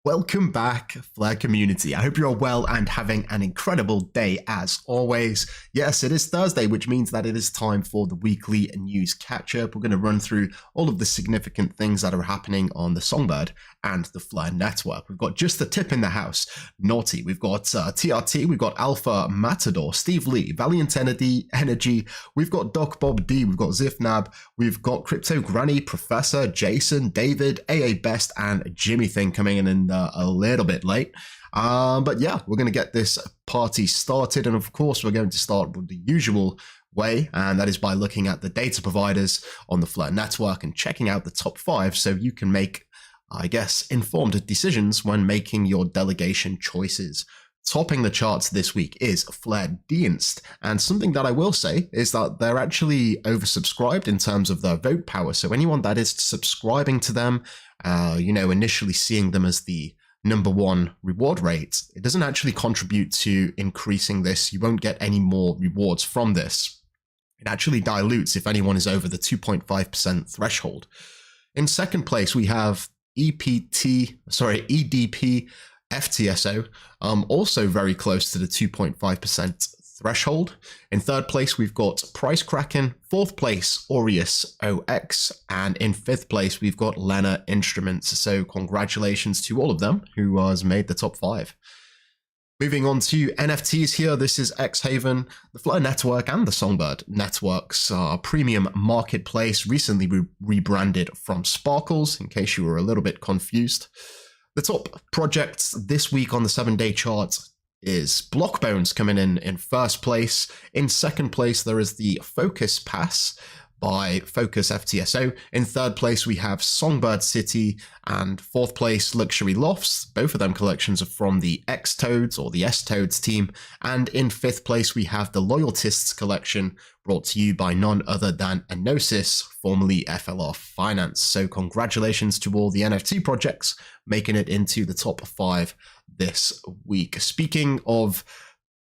Welcome back, Flare community. I hope you're all well and having an incredible day as always. Yes, it is Thursday, which means that it is time for the weekly news catch-up. We're going to run through all of the significant things that are happening on the Songbird and the Flare network. We've got Just the Tip in the house, Naughty. We've got TRT, we've got Alpha Matador, Steve Lee, Valiant Energy. We've got Doc Bob D, we've got Zifnab, we've got Crypto Granny, Professor, Jason, David, AA Best, and Jimmy Thing coming in a little bit late. But yeah, we're going to get this party started. And of course, we're going to start with the usual way, and that is by looking at the data providers on the Flare network and checking out the top 5 so you can make, I guess, informed decisions when making your delegation choices. Topping the charts this week is Flare Dienst, and something that I will say is that they're actually oversubscribed in terms of their vote power. So anyone that is subscribing to them, initially seeing them as the #1 reward rate, it doesn't actually contribute to increasing this. You won't get any more rewards from this. It actually dilutes if anyone is over the 2.5% threshold. In second place, we have EDP FTSO, also very close to the 2.5% threshold. In third place, we've got Price Kraken. Fourth place, Aureus OX. And in fifth place, we've got Lena Instruments. So congratulations to all of them who has made the top 5. Moving on to NFTs here, this is X-Haven, the Flare network and the Songbird networks premium marketplace, recently rebranded from Sparkles, in case you were a little bit confused. The top projects this week on the 7-day chart is Blockbones coming in first place. In second place, there is the Focus Pass by Focus FTSO. In third place, we have Songbird City, and fourth place, Luxury Lofts. Both of them collections are from the X-Toads or the S-Toads team. And in fifth place, we have the Loyalists collection, brought to you by none other than Enosis, formerly FLR Finance. So congratulations to all the NFT projects making it into the top 5 this week. Speaking of,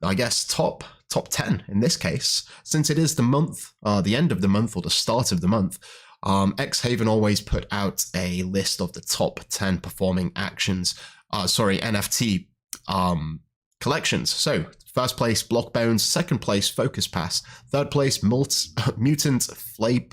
I guess, top 10 in this case, since it is the month, the end of the month or the start of the month, X-Haven always put out a list of the top 10 performing NFT collections. So first place, Blockbones. Second place, Focus Pass. Third place, Mutant Flare,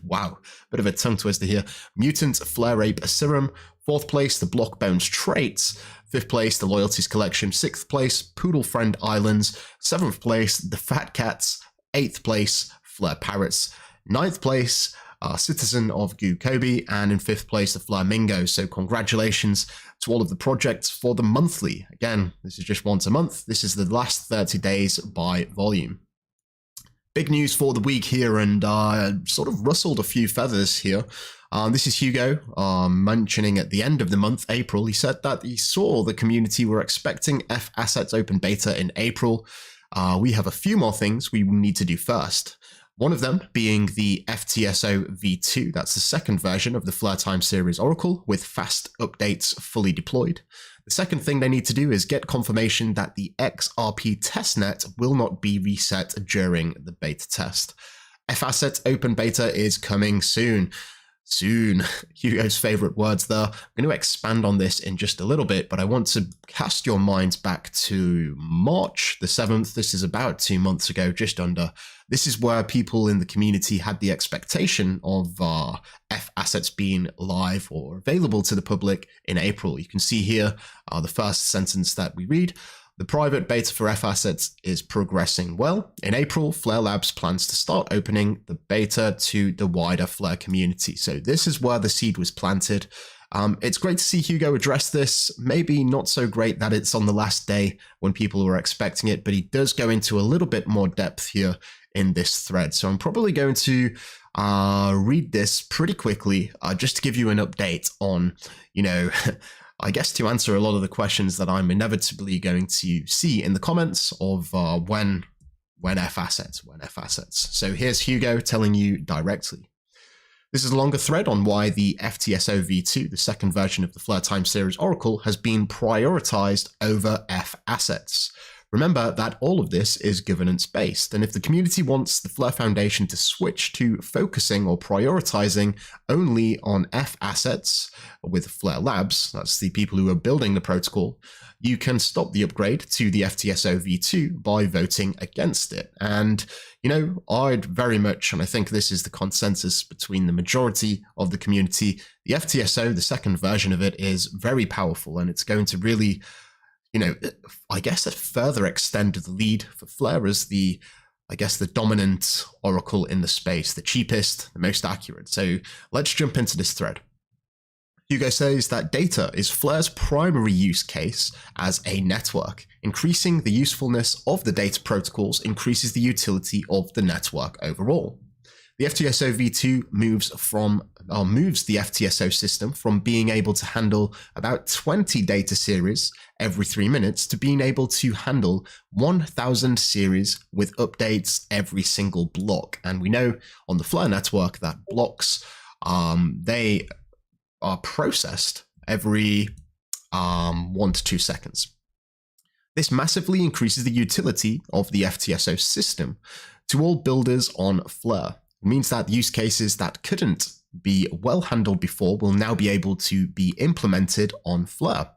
wow, bit of a tongue twister here. Mutant Flare Ape Serum. Fourth place, the Blockbones Traits. Fifth place, the Loyalties Collection. Sixth place, Poodle Friend Islands. Seventh place, the Fat Cats. Eighth place, Flare Parrots. Ninth place, Citizen of Goo Kobe. And in fifth place, the Flamingo. So congratulations to all of the projects for the monthly. Again, this is just once a month. This is the last 30 days by volume. Big news for the week here, and sort of rustled a few feathers here. This is Hugo mentioning at the end of the month, April, he said that he saw the community were expecting F Assets open beta in April. We have a few more things we need to do first. One of them being the FTSO V2. That's the second version of the Flare Time series Oracle with fast updates fully deployed. The second thing they need to do is get confirmation that the XRP testnet will not be reset during the beta test. F Assets open beta is coming soon. Soon, Hugo's favorite words there. I'm going to expand on this in just a little bit, but I want to cast your minds back to March the 7th. This is about 2 months ago, just under. This is where people in the community had the expectation of F Assets being live or available to the public in April. You can see here the first sentence that we read. The private beta for F assets is progressing well. In April, Flare Labs plans to start opening the beta to the wider Flare community. So this is where the seed was planted. It's great to see Hugo address this. Maybe not so great that it's on the last day when people were expecting it, but he does go into a little bit more depth here in this thread. So I'm probably going to read this pretty quickly just to give you an update on, I guess to answer a lot of the questions that I'm inevitably going to see in the comments of when F assets. So here's Hugo telling you directly. This is a longer thread on why the FTSO V2, the second version of the Flare Time Series Oracle, has been prioritized over F assets. Remember that all of this is governance-based, and if the community wants the Flare Foundation to switch to focusing or prioritizing only on F assets with Flare Labs, that's the people who are building the protocol, you can stop the upgrade to the FTSO V2 by voting against it. And, I'd very much, and I think this is the consensus between the majority of the community, the FTSO, the second version of it, is very powerful, and it's going to really, I guess, further extend the lead for Flare as the dominant oracle in the space, the cheapest, the most accurate. So let's jump into this thread. Hugo says that data is Flare's primary use case as a network. Increasing the usefulness of the data protocols increases the utility of the network overall. The FTSO V2 moves the FTSO system from being able to handle about 20 data series every 3 minutes to being able to handle 1,000 series with updates every single block. And we know on the Flare network that blocks, they are processed every 1 to 2 seconds. This massively increases the utility of the FTSO system to all builders on Flare. It means that use cases that couldn't be well handled before will now be able to be implemented on Flare.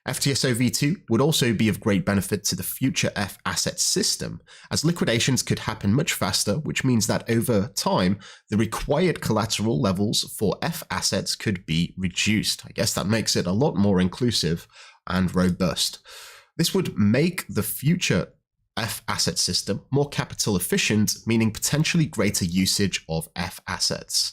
FTSO V2 would also be of great benefit to the future F asset system, as liquidations could happen much faster, which means that over time, the required collateral levels for F assets could be reduced. I guess that makes it a lot more inclusive and robust. This would make the future F asset system more capital efficient, meaning potentially greater usage of F assets.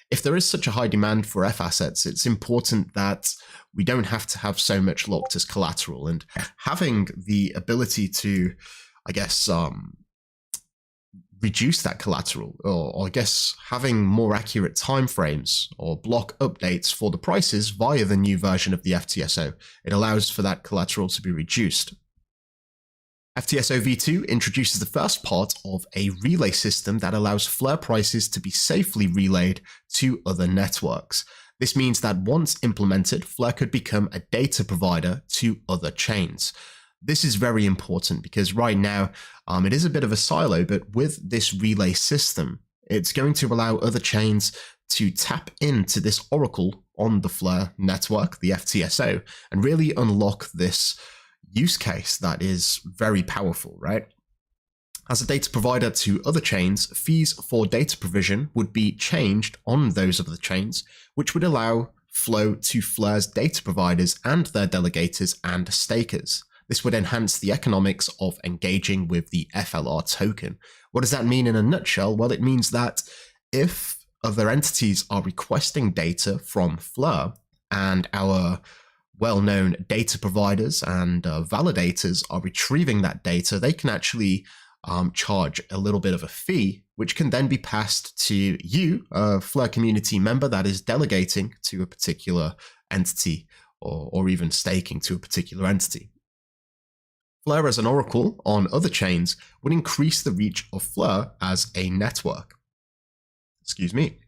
If there is such a high demand for F assets, it's important that we don't have to have so much locked as collateral, and having the ability to, reduce that collateral, or I guess having more accurate timeframes or block updates for the prices via the new version of the FTSO, it allows for that collateral to be reduced. FTSO V2 introduces the first part of a relay system that allows Flare prices to be safely relayed to other networks. This means that once implemented, Flare could become a data provider to other chains. This is very important because right now it is a bit of a silo, but with this relay system, it's going to allow other chains to tap into this oracle on the Flare network, the FTSO, and really unlock this use case that is very powerful, right? As a data provider to other chains, fees for data provision would be changed on those other chains, which would allow flow to Flare's data providers and their delegators and stakers. This would enhance the economics of engaging with the FLR token. What does that mean in a nutshell? Well, it means that if other entities are requesting data from Flare and our well-known data providers and validators are retrieving that data, they can actually charge a little bit of a fee, which can then be passed to you, a Flare community member that is delegating to a particular entity or even staking to a particular entity. Flare as an oracle on other chains would increase the reach of Flare as a network. Excuse me.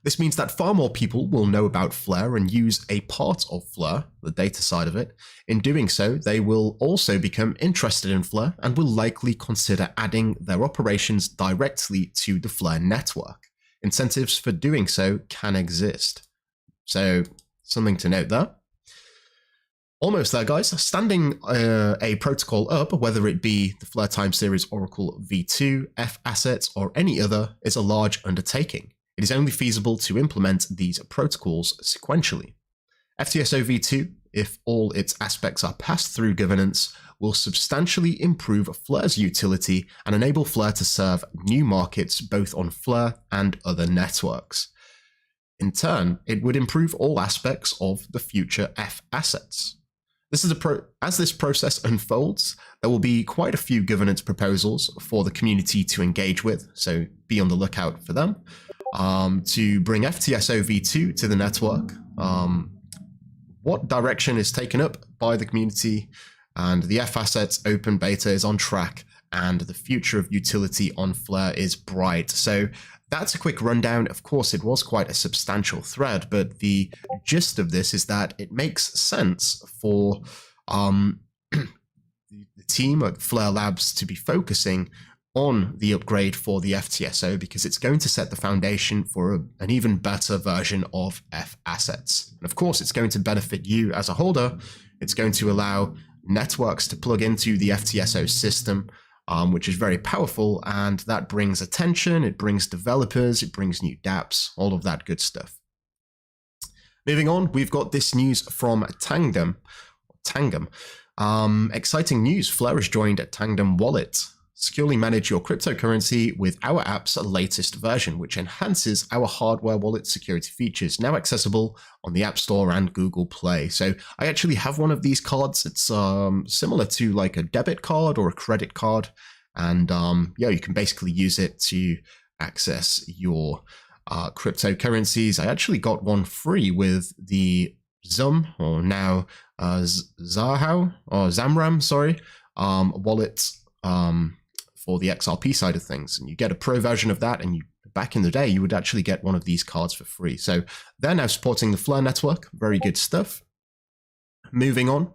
This means that far more people will know about Flare and use a part of Flare, the data side of it. In doing so, they will also become interested in Flare and will likely consider adding their operations directly to the Flare network. Incentives for doing so can exist. So, something to note there. Almost there, guys. Standing a protocol up, whether it be the Flare Time Series Oracle V2, F assets, or any other, is a large undertaking. It is only feasible to implement these protocols sequentially. FTSO V2 if all its aspects are passed through governance, will substantially improve Flur's utility and enable Flur to serve new markets both on Flur and other networks. In turn, it would improve all aspects of the future F assets. As this process unfolds, there will be quite a few governance proposals for the community to engage with, so be on the lookout for them. To bring FTSO v2 to the network, what direction is taken up by the community, and the F assets open beta is on track, and the future of utility on Flur is bright. So that's a quick rundown. Of course, it was quite a substantial thread, but the gist of this is that it makes sense for the team at Flur Labs to be focusing on the upgrade for the FTSO, because it's going to set the foundation for an even better version of F assets. And of course, it's going to benefit you as a holder. It's going to allow networks to plug into the FTSO system, which is very powerful, and that brings attention, it brings developers, it brings new dApps, all of that good stuff. Moving on, we've got this news from Tangam. Exciting news, Flur has joined Tangam Wallet. Securely manage your cryptocurrency with our app's latest version, which enhances our hardware wallet security features, now accessible on the App Store and Google Play. So I actually have one of these cards. It's similar to like a debit card or a credit card. And yeah, you can basically use it to access your cryptocurrencies. I actually got one free with the Zum, or now Zahao, or Zamram, sorry, wallet for the XRP side of things. And you get a pro version of that, and back in the day, you would actually get one of these cards for free. So they're now supporting the Flur network. Very good stuff. Moving on.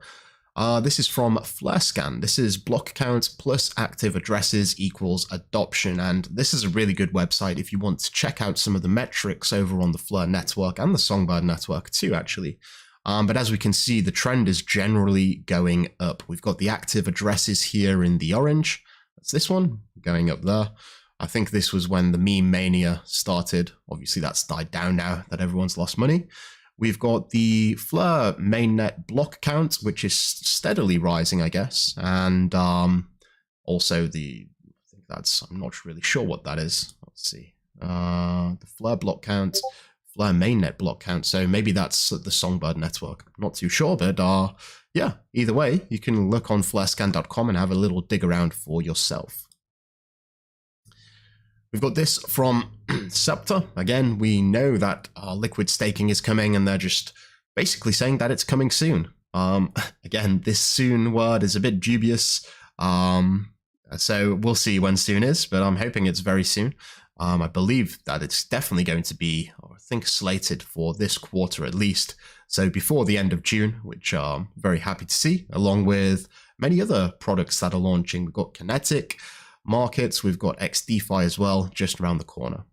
This is from FlurScan. This is block count plus active addresses equals adoption. And this is a really good website if you want to check out some of the metrics over on the Flur network and the Songbird network too, actually. But as we can see, the trend is generally going up. We've got the active addresses here in the orange. That's this one going up there. I think this was when the meme mania started. Obviously, that's died down now that everyone's lost money. We've got the Flur mainnet block count, which is steadily rising, I guess. And also I think that's, I'm not really sure what that is. Let's see. The Flur block count, Flur mainnet block count. So maybe that's the Songbird network. I'm not too sure, but yeah, either way, you can look on flurscan.com and have a little dig around for yourself. We've got this from Scepter. Again, we know that liquid staking is coming, and they're just basically saying that it's coming soon. Again, this soon word is a bit dubious. So we'll see when soon is, but I'm hoping it's very soon. I believe that it's definitely going to be, I think, slated for this quarter at least. So before the end of June, which I'm very happy to see, along with many other products that are launching. We've got Kinetic Markets, we've got XDeFi as well, just around the corner.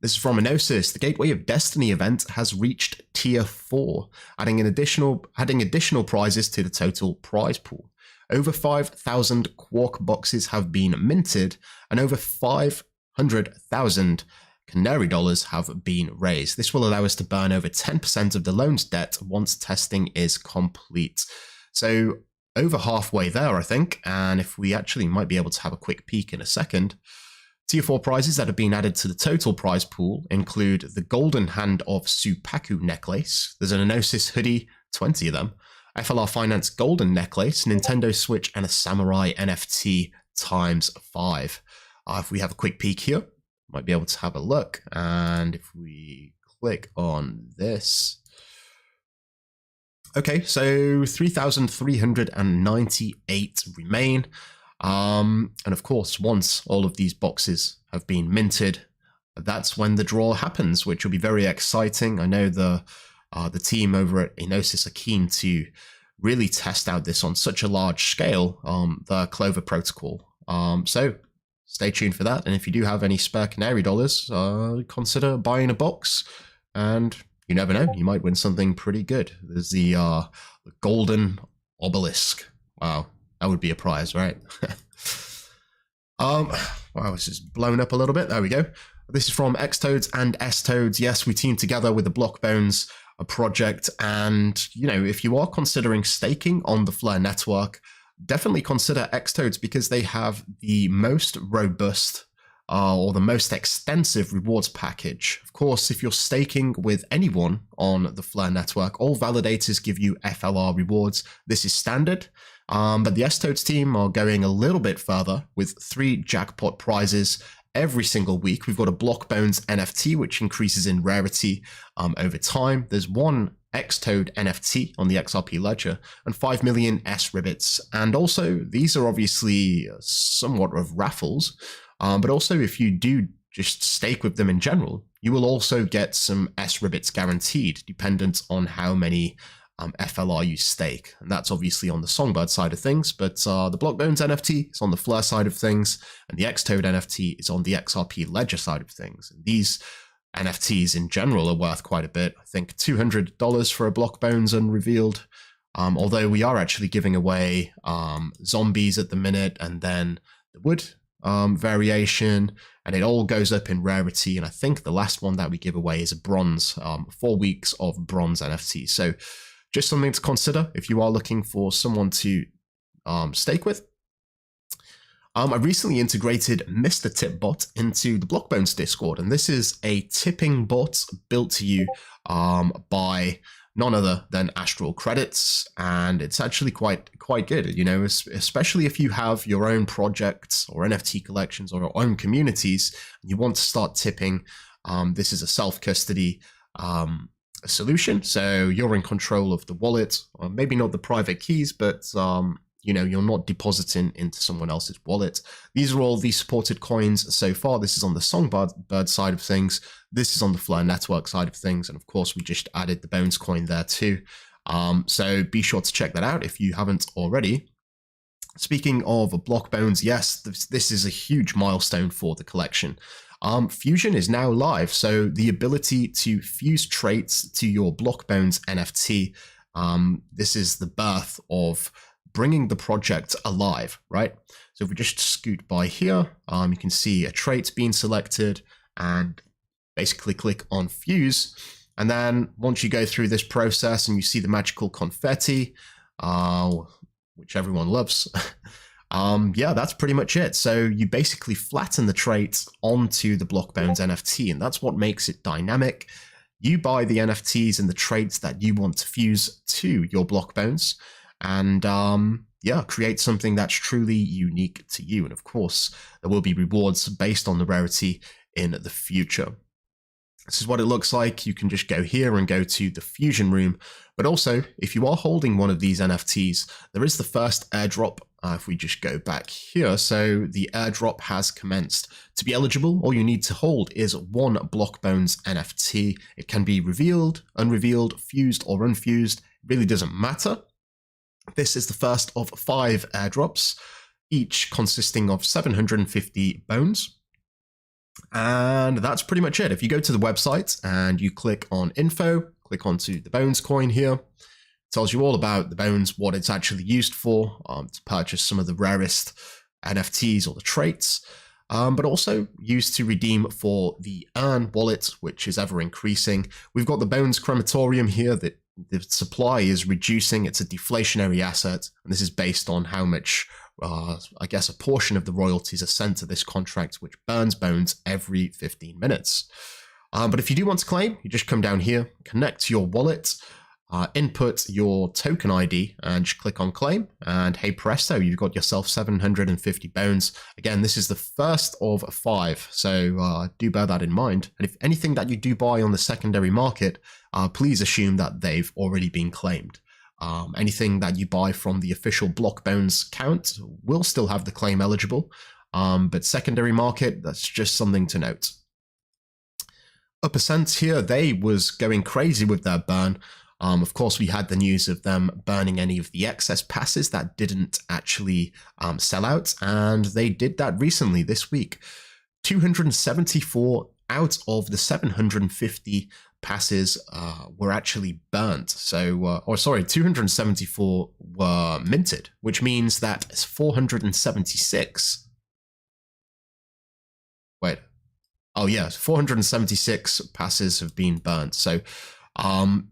This is from Enosis. The Gateway of Destiny event has reached Tier 4, adding additional prizes to the total prize pool. Over 5,000 Quark boxes have been minted, and over 500,000 Canary dollars have been raised. This will allow us to burn over 10% of the loan's debt once testing is complete. So over halfway there, I think, and if we actually might be able to have a quick peek in a second. Tier 4 prizes that have been added to the total prize pool include the Golden Hand of Supaku necklace. There's an Enosis hoodie, 20 of them. FLR Finance Golden necklace, Nintendo Switch, and a Samurai NFT ×5. If we have a quick peek here, might be able to have a look. And if we click on this. Okay, so 3,398 remain. And of course, once all of these boxes have been minted, that's when the draw happens, which will be very exciting. I know the team over at Enosis are keen to really test out this on such a large scale, the Clover protocol. So stay tuned for that. And if you do have any spare Canary dollars, consider buying a box, and you never know, you might win something pretty good. There's the Golden Obelisk. Wow, that would be a prize, right? Wow, it's just blown up a little bit. There we go. This is from Xtoads and Stoads. Yes, we teamed together with the Blockbones a project. And, if you are considering staking on the Flare network, definitely consider XToads because they have the most robust or the most extensive rewards package. Of course, if you're staking with anyone on the Flare network, all validators give you FLR rewards. This is standard. But the XToads team are going a little bit further with 3 jackpot prizes every single week. We've got a Blockbones NFT, which increases in rarity over time. There's 1 XToad NFT on the XRP ledger and 5 million S ribbits. And also, these are obviously somewhat of raffles. But also, if you do just stake with them in general, you will also get some S ribbits guaranteed, dependent on how many FLR you stake. And that's obviously on the Songbird side of things, but the Blockbones NFT is on the Flare side of things, and the XToad NFT is on the XRP ledger side of things. And these NFTs in general are worth quite a bit. I think $200 for a Blockbones unrevealed, although we are actually giving away zombies at the minute, and then the wood variation, and it all goes up in rarity. And I think the last one that we give away is a bronze, 4 weeks of bronze NFT. So just something to consider if you are looking for someone to stake with. I recently integrated Mr. Tipbot into the Blockbones Discord, and this is a tipping bot built to you by none other than Astral Credits, and it's actually quite good, especially if you have your own projects or NFT collections or your own communities, and you want to start tipping. This is a self-custody solution, so you're in control of the wallet, or maybe not the private keys, but you're not depositing into someone else's wallet. These are all the supported coins so far. This is on the Songbird side of things. This is on the Flare network side of things. And of course, we just added the Bones coin there too. So be sure to check that out if you haven't already. Speaking of Blockbones, yes, this is a huge milestone for the collection. Fusion is now live, so the ability to fuse traits to your Blockbones NFT, this is the birth of bringing the project alive, right? So if we just scoot by here, you can see a trait being selected and basically click on fuse. And then once you go through this process and you see the magical confetti, which everyone loves, yeah, that's pretty much it. So you basically flatten the trait onto the Blockbones NFT, and that's what makes it dynamic. You buy the NFTs and the traits that you want to fuse to your Blockbones, and yeah, create something that's truly unique to you. And of course, there will be rewards based on the rarity in the future. This is what it looks like. You can just go here and go to the Fusion room. But also, if you are holding one of these NFTs, there is the first airdrop. If we just go back here, so the airdrop has commenced. To be eligible, all you need to hold is 1 Blockbones NFT. It can be revealed, unrevealed, fused, or unfused. It really doesn't matter. This is the first of 5 airdrops, each consisting of 750 bones. And that's pretty much it. If you go to the website and you click on info, click onto the Bones coin here, it tells you all about the bones, what it's actually used for, to purchase some of the rarest NFTs or the traits, but also used to redeem for the Earn wallet, which is ever increasing. We've got the Bones crematorium here that the supply is reducing. It's a deflationary asset, and this is based on how much, I guess, a portion of the royalties are sent to this contract, which burns bones every 15 minutes. But if you do want to claim, you just come down here, connect your wallet, input your token ID, and just click on claim, and hey presto, you've got yourself 750 bones. Again, this is the first of 5, so do bear that in mind. And if anything that you do buy on the secondary market, please assume that they've already been claimed. Anything that you buy from the official Blockbones count will still have the claim eligible, but secondary market, that's just something to note. UppPerent here, they was going crazy with their burn. Of course, we had the news of them burning any of the excess passes that didn't actually sell out, and they did that recently this week. 274 out of the 750 passes were actually burnt. So, 274 were minted, which means that 476. Wait. Oh, yeah, 476 passes have been burnt. So,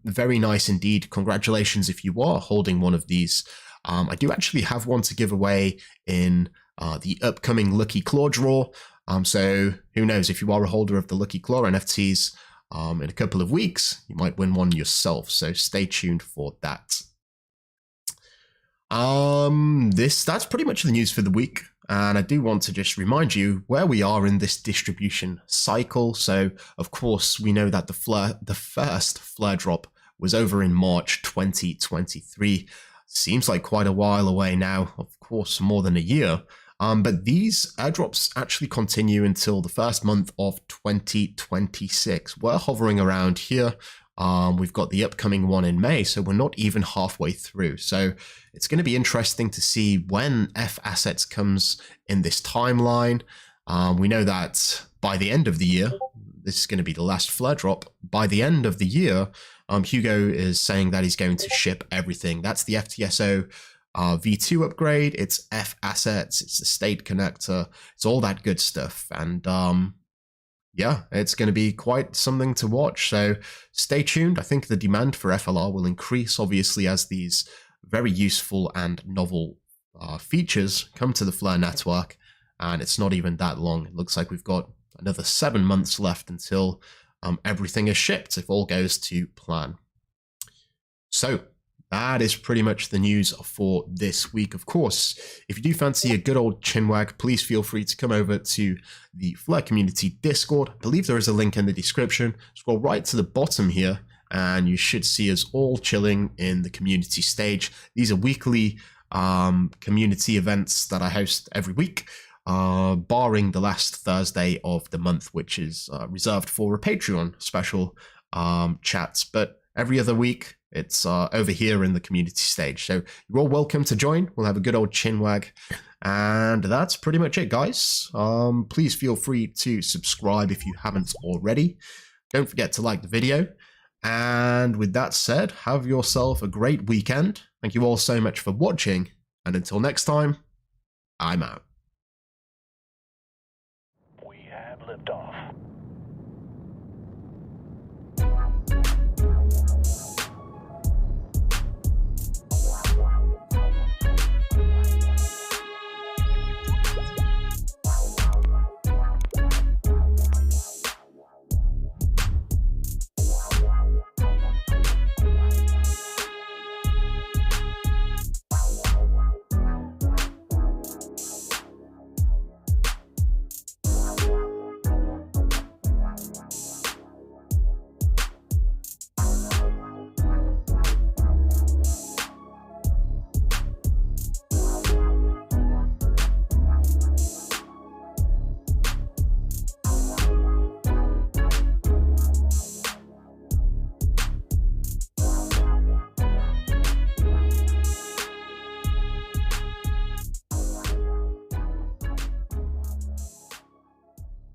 Very nice indeed. Congratulations if you are holding one of these. I do actually have one to give away in the upcoming Lucky Claw draw. So who knows, if you are a holder of the Lucky Claw NFTs, in a couple of weeks, you might win one yourself. So stay tuned for that. That's pretty much the news for the week. And I do want to just remind you where we are in this distribution cycle. So, of course, we know that the first Flare drop was over in March 2023. Seems like quite a while away now, of course, more than a year. But these airdrops actually continue until the first month of 2026. We're hovering around here. We've got the upcoming one in May, so we're not even halfway through. So it's going to be interesting to see when F Assets comes in this timeline. We know that by the end of the year, this is going to be the last Flare drop. By the end of the year, Hugo is saying that he's going to ship everything. That's the FTSO V2 upgrade, it's F Assets, it's the state connector, it's all that good stuff. And yeah, it's going to be quite something to watch. So stay tuned. I think the demand for FLR will increase, obviously, as these very useful and novel features come to the Flare network. And it's not even that long. It looks like we've got another 7 months left until everything is shipped, if all goes to plan. So that is pretty much the news for this week. Of course, if you do fancy a good old chinwag, please feel free to come over to the Flare Community Discord. I believe there is a link in the description. Scroll right to the bottom here, and you should see us all chilling in the community stage. These are weekly community events that I host every week, barring the last Thursday of the month, which is reserved for a Patreon special chats. But every other week, it's over here in the community stage. So you're all welcome to join. We'll have a good old chinwag. And that's pretty much it, guys. Please feel free to subscribe if you haven't already. Don't forget to like the video. And with that said, have yourself a great weekend. Thank you all so much for watching. And until next time, I'm out.